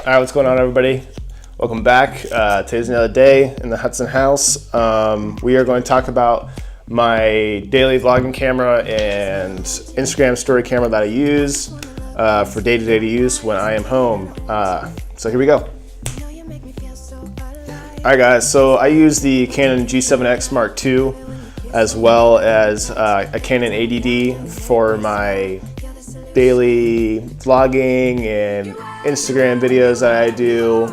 Alright, what's going on, everybody? Welcome back. Today's another day in the Hudson house. We are going to talk about my daily vlogging camera and Instagram story camera that I use for day-to-day use when I am home. So here we go. Alright guys, so I use the Canon G7X Mark II as well as a Canon 80D for my daily vlogging and Instagram videos that I do.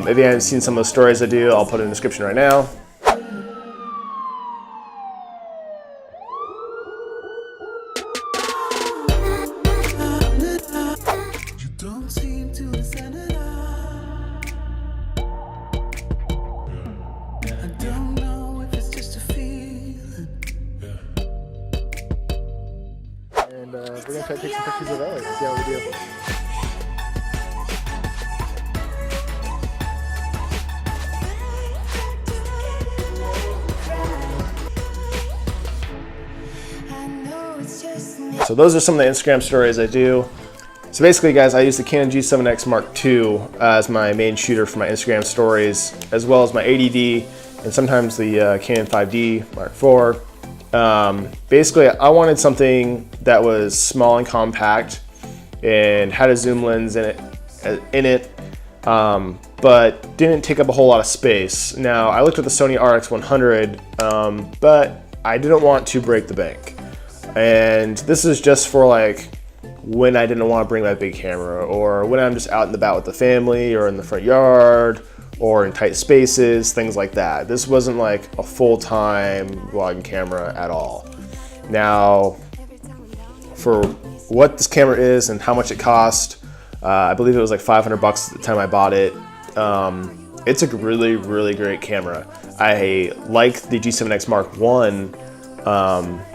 If you haven't seen some of the stories I do, I'll put it in the description right now. And we're gonna try to take some pictures of Ellie and see how we do. So those are some of the Instagram stories I do. So basically, guys, I use the Canon G7X Mark II as my main shooter for my Instagram stories, as well as my 80D and sometimes the Canon 5D Mark IV. Basically, I wanted something that was small and compact and had a zoom lens in it, but didn't take up a whole lot of space. Now, I looked at the Sony RX100, but I didn't want to break the bank. And this is just for like when I didn't want to bring my big camera, or when I'm just out and about with the family, or in the front yard, or in tight spaces, things like that. This wasn't like a full-time vlogging camera at all. Now, for what this camera is and how much it cost, I believe it was like 500 bucks at the time I bought it. It's a really, really great camera. I like the G7X Mark I,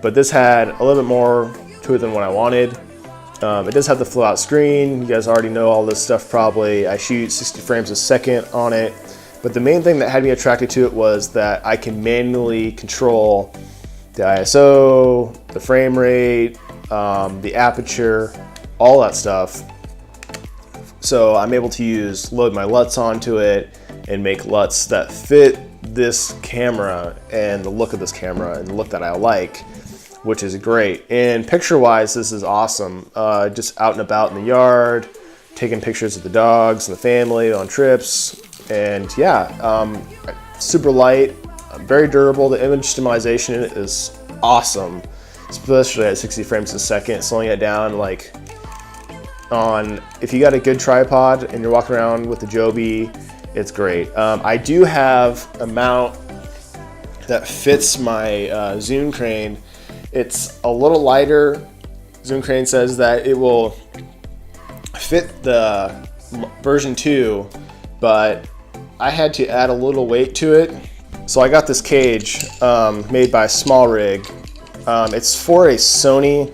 but this had a little bit more to it than what I wanted. It does have the flow out screen. You guys already know all this stuff probably. I shoot 60 frames a second on it. But the main thing that had me attracted to it was that I can manually control the ISO, the frame rate, the aperture, all that stuff. So I'm able to load my LUTs onto it and make LUTs that fit this camera and the look of this camera and the look that I like, which is great. And picture-wise, this is awesome. Just out and about in the yard, taking pictures of the dogs and the family on trips. And yeah, super light, very durable. The image stabilization in it is awesome, especially at 60 frames a second. Slowing it down, like if you got a good tripod and you're walking around with the Joby, it's great. I do have a mount that fits my Zoom Crane. It's a little lighter. Zoom Crane says that it will fit the version 2, but I had to add a little weight to it. So I got this cage made by Small Rig. It's for a Sony,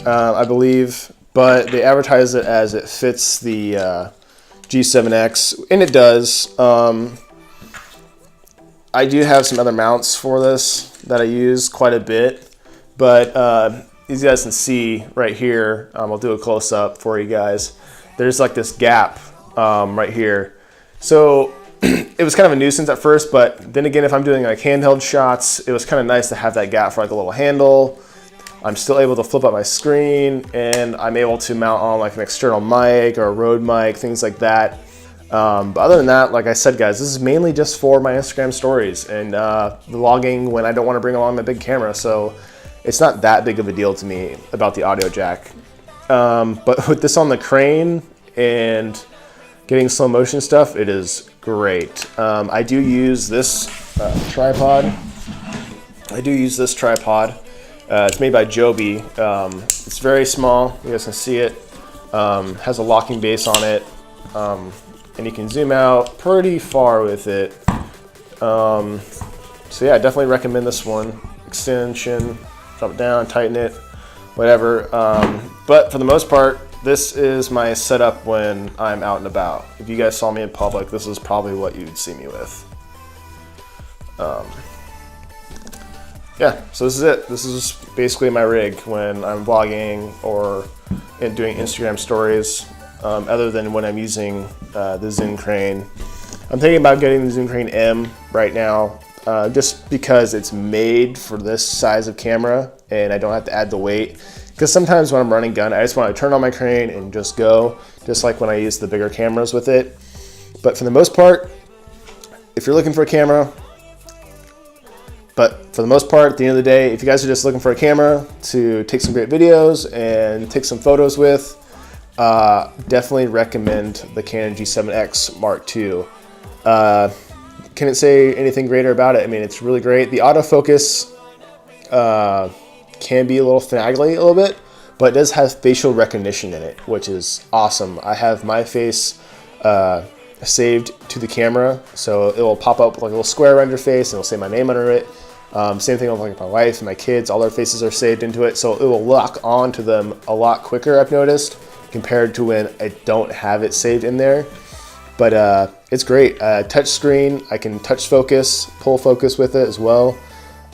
I believe, but they advertise it as it fits the G7X, and it does. I do have some other mounts for this that I use quite a bit. But as you guys can see right here, I'll do a close-up for you guys. There's like this gap right here. So it was kind of a nuisance at first, but then again, if I'm doing like handheld shots, it was kind of nice to have that gap for like a little handle. I'm still able to flip up my screen, and I'm able to mount on like an external mic or a Rode mic, things like that. But other than that, like I said, guys, this is mainly just for my Instagram stories and vlogging when I don't want to bring along my big camera. So it's not that big of a deal to me about the audio jack. But with this on the crane and getting slow motion stuff, it is great. I do use this tripod. It's made by Joby. It's very small. You guys can see it. Has a locking base on it. And you can zoom out pretty far with it. So yeah, I definitely recommend this one. Extension. Drop it down, tighten it, whatever. But for the most part, this is my setup when I'm out and about. If you guys saw me in public, this is probably what you'd see me with. yeah, so this is it. This is basically my rig when I'm vlogging or doing Instagram stories. other than when I'm using the Zoom Crane. I'm thinking about getting the Zoom Crane M right now, just because it's made for this size of camera and I don't have to add the weight. Because sometimes when I'm running gun, I just want to turn on my crane and just go, just like when I use the bigger cameras with it. But for the most part, if you're looking for a camera, at the end of the day, if you guys are just looking for a camera to take some great videos and take some photos with, definitely recommend the Canon G7X Mark II. Can't say anything greater about it. I mean, it's really great. The autofocus can be a little finagly a little bit, but it does have facial recognition in it, which is awesome. I have my face saved to the camera, so it will pop up like a little square around your face and it'll say my name under it. Same thing with like my wife and my kids, all their faces are saved into it, so it will lock on to them a lot quicker, I've noticed, compared to when I don't have it saved in there. But it's great. Touch screen, I can touch focus, pull focus with it as well.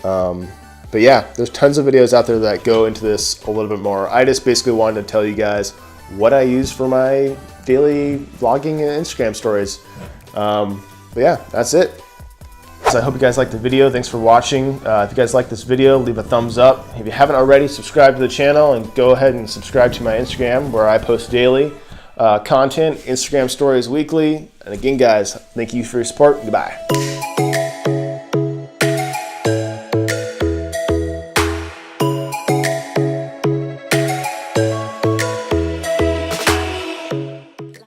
But yeah, there's tons of videos out there that go into this a little bit more. I just basically wanted to tell you guys what I use for my daily vlogging and Instagram stories. But yeah, that's it. So I hope you guys liked the video. Thanks for watching. If you guys like this video, leave a thumbs up. If you haven't already, subscribe to the channel and go ahead and subscribe to my Instagram where I post daily content, Instagram stories weekly. And again, guys, thank you for your support. Goodbye.